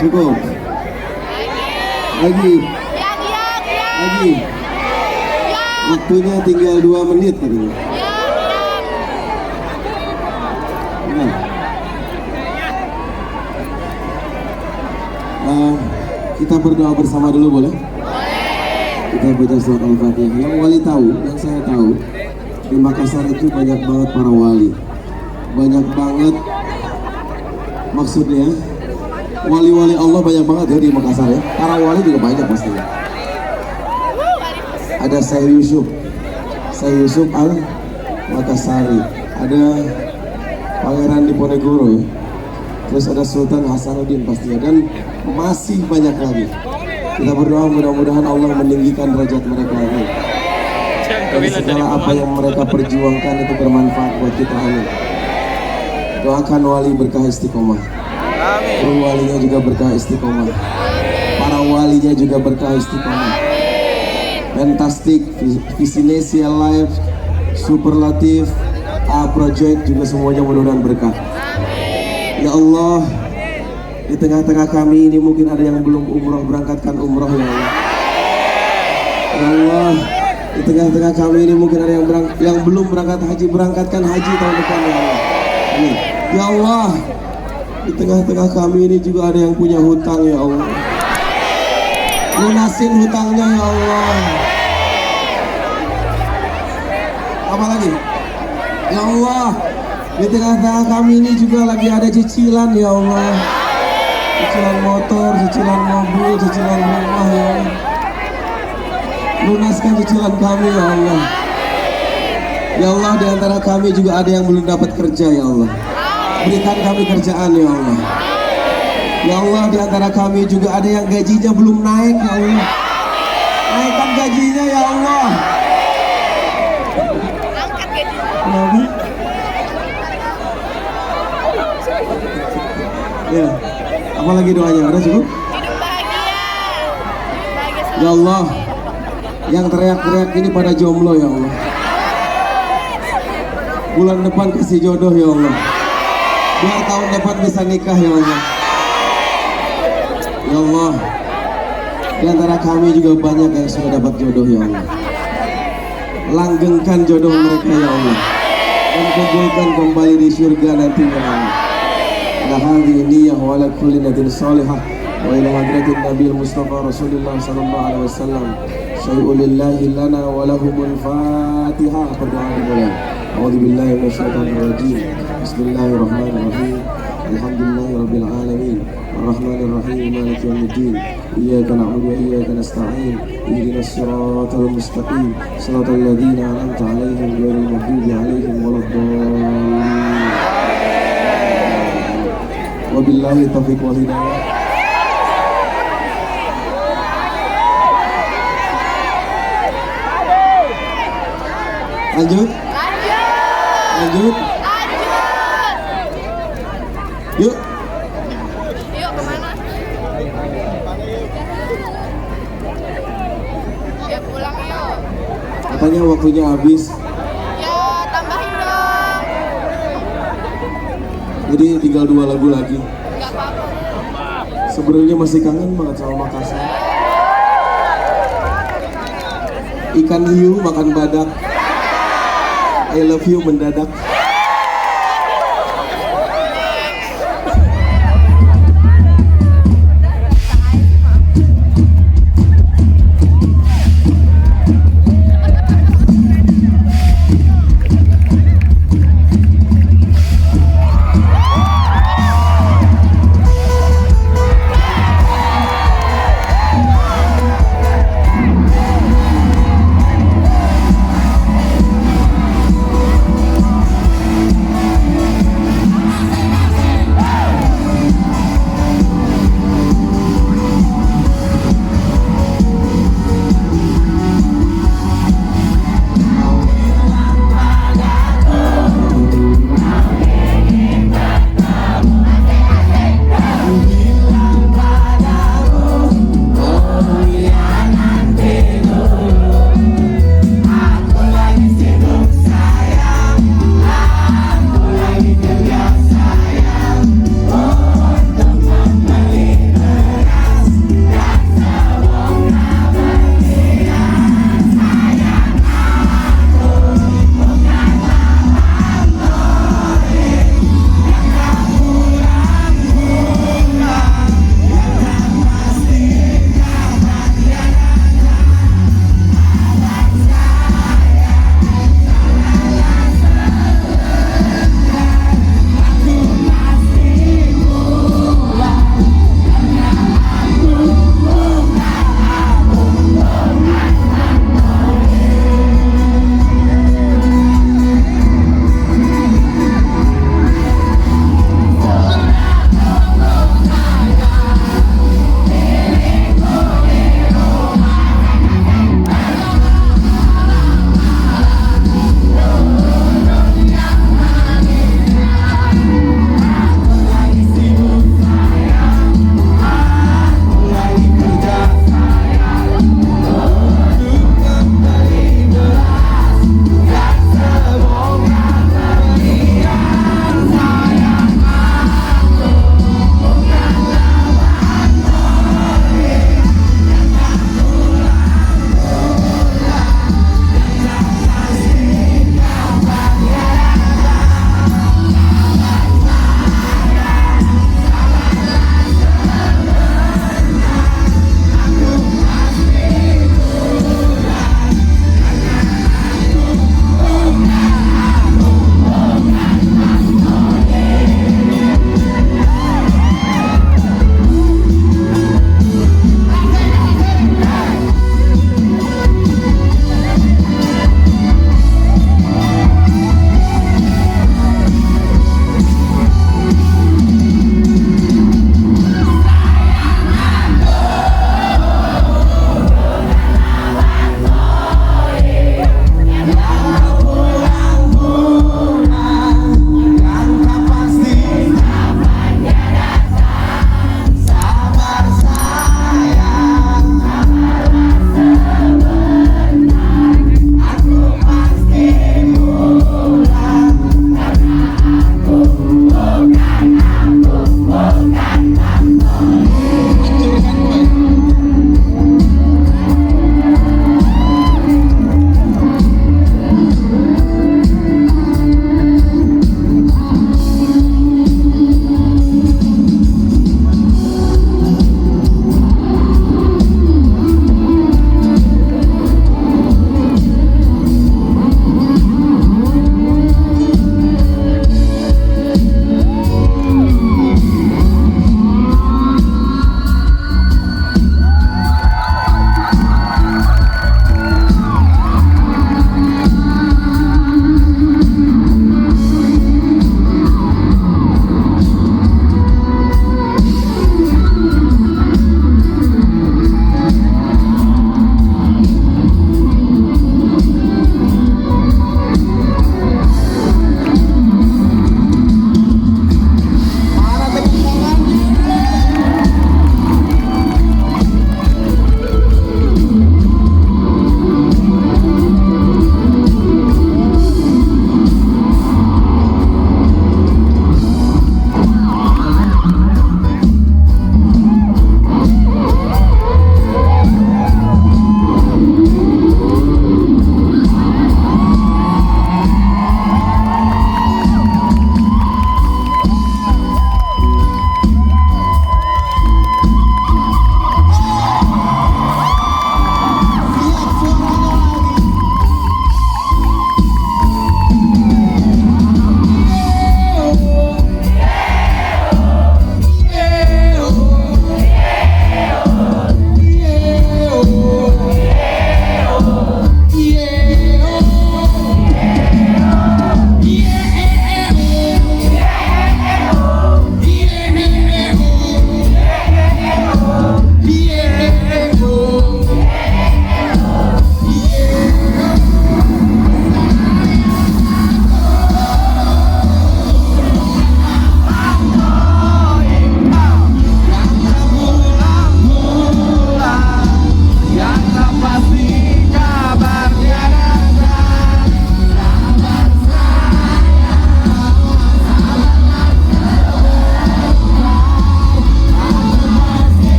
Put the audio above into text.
Cukup. Lagi. Lagi. Waktunya tinggal 2 menit katanya. Nah. Kita berdoa bersama dulu boleh? Kita baca surat Al-Fatihah. Yang wali tahu, yang saya tahu, di Makassar itu banyak banget para wali. Banyak banget, maksudnya wali-wali Allah banyak banget ya di Makassar ya. Para wali juga banyak pastinya. Ada Syekh Yusuf Al-Makassari, ada Pangeran Diponegoro ya. Terus ada Sultan Hasanuddin pastinya, dan masih banyak lagi. Kita berdoa mudah-mudahan Allah meninggikan derajat mereka ini. Dan segala apa yang mereka perjuangkan itu bermanfaat buat kita, amin. Doakan wali berkah istiqomah. Kru walinya juga berkah istiqomah. Para walinya juga berkah istiqomah. Fantastic, Visinesia Live, Superlatif, A Project juga semuanya mudah-mudahan berkah. Ya Allah, di tengah-tengah kami ini mungkin ada yang belum umroh, berangkatkan umroh ya Allah. Ya Allah, di tengah-tengah kami ini mungkin ada yang belum berangkat haji, berangkatkan haji tahun depan ya Allah. Amin. Ya Allah, di tengah-tengah kami ini juga ada yang punya hutang ya Allah. Lunasin hutangnya ya Allah. Apa lagi? Ya Allah, di tengah-tengah kami ini juga lagi ada cicilan ya Allah. Cicilan motor, cicilan mobil, cicilan rumah ya Allah. Lunaskan cicilan kami ya Allah. Ya Allah, di antara kami juga ada yang belum dapat kerja ya Allah. Berikan kami kerjaan ya Allah. Ya Allah, di antara kami juga ada yang gajinya belum naik ya Allah. Naikkan gajinya ya Allah. Nabi. Ya, apa lagi doanya? Udah cukup? Hidup bahagia. Ya Allah, yang teriak-teriak ini pada jomblo ya Allah. Bulan depan kasih jodoh ya Allah. Biar tahun depan bisa nikah ya Allah. Ya Allah, di antara kami juga banyak yang sudah dapat jodoh ya Allah. Langgengkan jodoh mereka ya Allah, dan kumpulkan kembali di surga nanti ya Allah. La hadhihi niyyah wa ala kulli niyatin salihah wa ila hadratin Nabi Mustafa Rasulullah sallallahu alaihi wasallam. Syai'u lillahi lana wa lahumul Fatihah. Berdoa dimulai. A'udzu billahi minasyaitonir rajim. Bismillahirrahmanirrahim. Alhamdulillahirabbil alamin. Arrahmanir rahim. Maliki yaumiddin. Iyyaka na'budu wa iyyaka nasta'in. Ihdinas siratal mustaqim. Shiratal ladzina an'amta 'alaihim ghairil maghdubi 'alaihim waladdallin. Wabillahi taufiq wal hidayah. Lanjut. Yuk. Yuk kemana? Ya pulang yuk. Katanya waktunya habis. Ya tambahin dong. Jadi tinggal 2 lagu lagi. Gak apa-apa. Sebenarnya masih kangen banget sama Makassar. Ikan hiu makan badak. I love you mendadak.